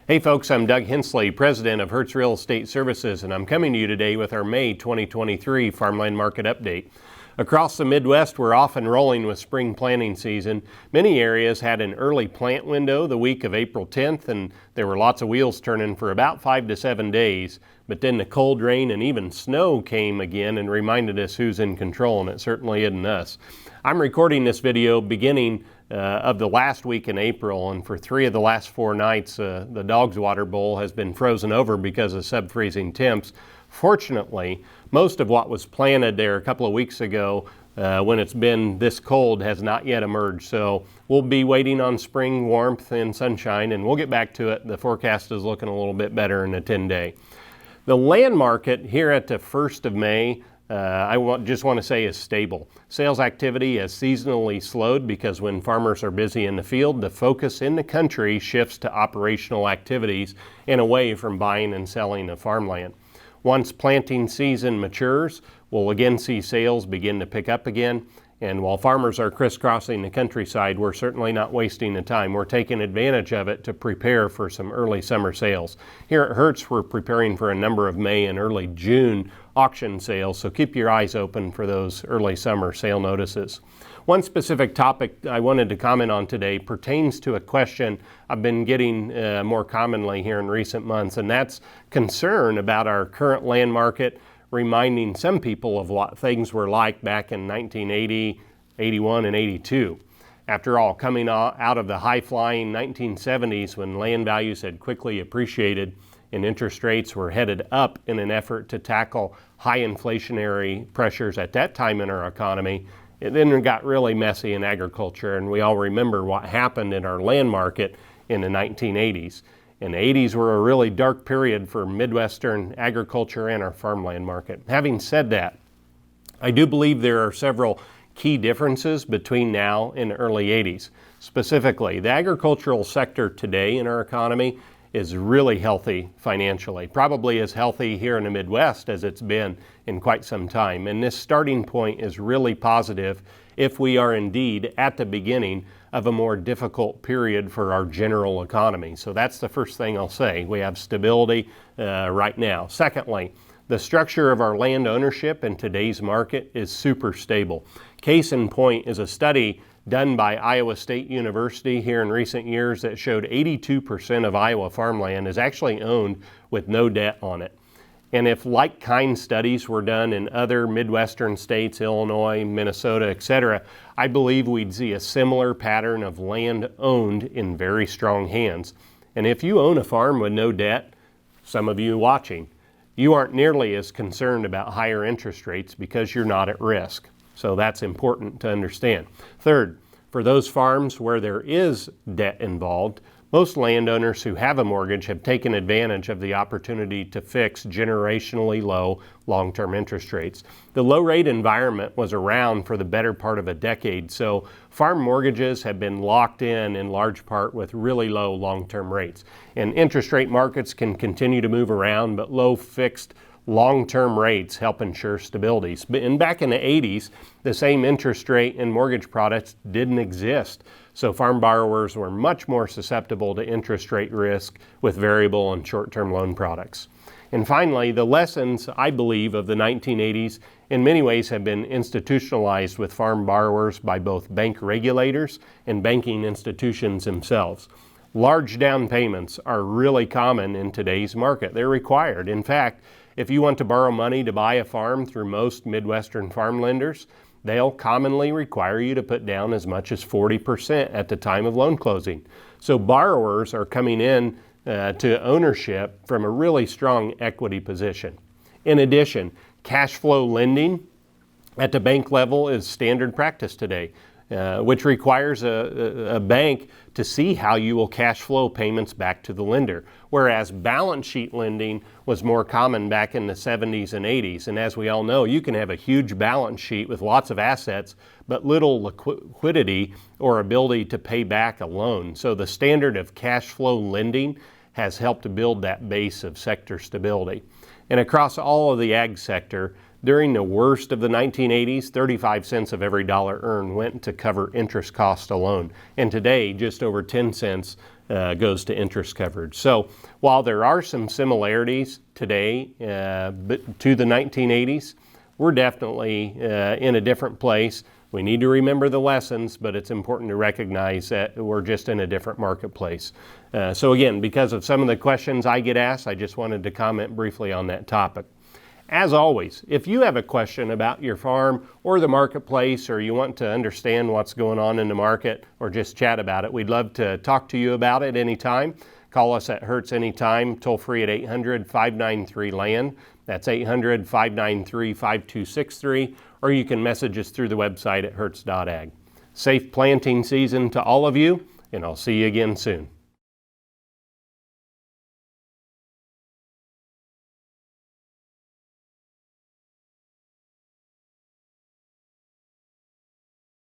Hey folks, I'm Doug Hensley, president of Hertz Real Estate Services, and I'm coming to you today with our May 2023 Farmland Market Update. Across the Midwest, we're off and rolling with spring planting season. Many areas had an early plant window the week of April 10th, and there were lots of wheels turning for about 5 to 7 days. But then the cold rain and even snow came again and reminded us who's in control, and it certainly isn't us. I'm recording this video beginning of the last week in April, and for 3 of the last 4 nights the dog's water bowl has been frozen over because of sub-freezing temps. Fortunately, most of what was planted there a couple of weeks ago when it's been this cold has not yet emerged, so we'll be waiting on spring warmth and sunshine, and we'll get back to it. The forecast is looking a little bit better in a 10-day. The land market here at the 1st of May just want to say is stable. Sales activity has seasonally slowed because when farmers are busy in the field, the focus in the country shifts to operational activities and away from buying and selling of farmland. Once planting season matures, we'll again see sales begin to pick up again. And while farmers are crisscrossing the countryside, we're certainly not wasting the time. We're taking advantage of it to prepare for some early summer sales. Here at Hertz, we're preparing for a number of May and early June auction sales, so keep your eyes open for those early summer sale notices. One specific topic I wanted to comment on today pertains to a question I've been getting more commonly here in recent months, and that's concern about our current land market, reminding some people of what things were like back in 1980, 81, and 82. After all, coming out of the high-flying 1970s when land values had quickly appreciated and interest rates were headed up in an effort to tackle high inflationary pressures at that time in our economy, it then got really messy in agriculture, and we all remember what happened in our land market in the 1980s. And the 80s were a really dark period for Midwestern agriculture and our farmland market. Having said that, I do believe there are several key differences between now and the early 80s. Specifically, the agricultural sector today in our economy is really healthy financially, probably as healthy here in the Midwest as it's been in quite some time. And this starting point is really positive if we are indeed at the beginning of a more difficult period for our general economy. So that's the first thing I'll say. We have stability right now. Secondly, the structure of our land ownership in today's market is super stable. Case in point is a study done by Iowa State University here in recent years that showed 82% of Iowa farmland is actually owned with no debt on it. And if like-kind studies were done in other Midwestern states, Illinois, Minnesota, etc., I believe we'd see a similar pattern of land owned in very strong hands. And if you own a farm with no debt, some of you watching, you aren't nearly as concerned about higher interest rates because you're not at risk. So that's important to understand. Third, for those farms where there is debt involved, most landowners who have a mortgage have taken advantage of the opportunity to fix generationally low long-term interest rates. The low-rate environment was around for the better part of a decade, so farm mortgages have been locked in large part with really low long-term rates. And interest rate markets can continue to move around, but low fixed long-term rates help ensure stability. And back in the 80s, the same interest rate and mortgage products didn't exist. So farm borrowers were much more susceptible to interest rate risk with variable and short-term loan products. And finally, the lessons, I believe, of the 1980s in many ways have been institutionalized with farm borrowers by both bank regulators and banking institutions themselves. Large down payments are really common in today's market. They're required. In fact, if you want to borrow money to buy a farm through most Midwestern farm lenders, they'll commonly require you to put down as much as 40% at the time of loan closing. So borrowers are coming in to ownership from a really strong equity position. In addition, cash flow lending at the bank level is standard practice today, which requires a bank to see how you will cash flow payments back to the lender, whereas balance sheet lending was more common back in the 70s and 80s. And as we all know, you can have a huge balance sheet with lots of assets, but little liquidity or ability to pay back a loan. So the standard of cash flow lending has helped to build that base of sector stability. And across all of the ag sector, during the worst of the 1980s, 35 cents of every dollar earned went to cover interest costs alone. And today, just over 10 cents goes to interest coverage. So while there are some similarities today to the 1980s, we're definitely in a different place. We need to remember the lessons, but it's important to recognize that we're just in a different marketplace. So again, because of some of the questions I get asked, I just wanted to comment briefly on that topic. As always, if you have a question about your farm or the marketplace, or you want to understand what's going on in the market or just chat about it, we'd love to talk to you about it anytime. Call us at Hertz anytime, toll free at 800-593-LAND. That's 800-593-5263, or you can message us through the website at hertz.ag. Safe planting season to all of you, and I'll see you again soon.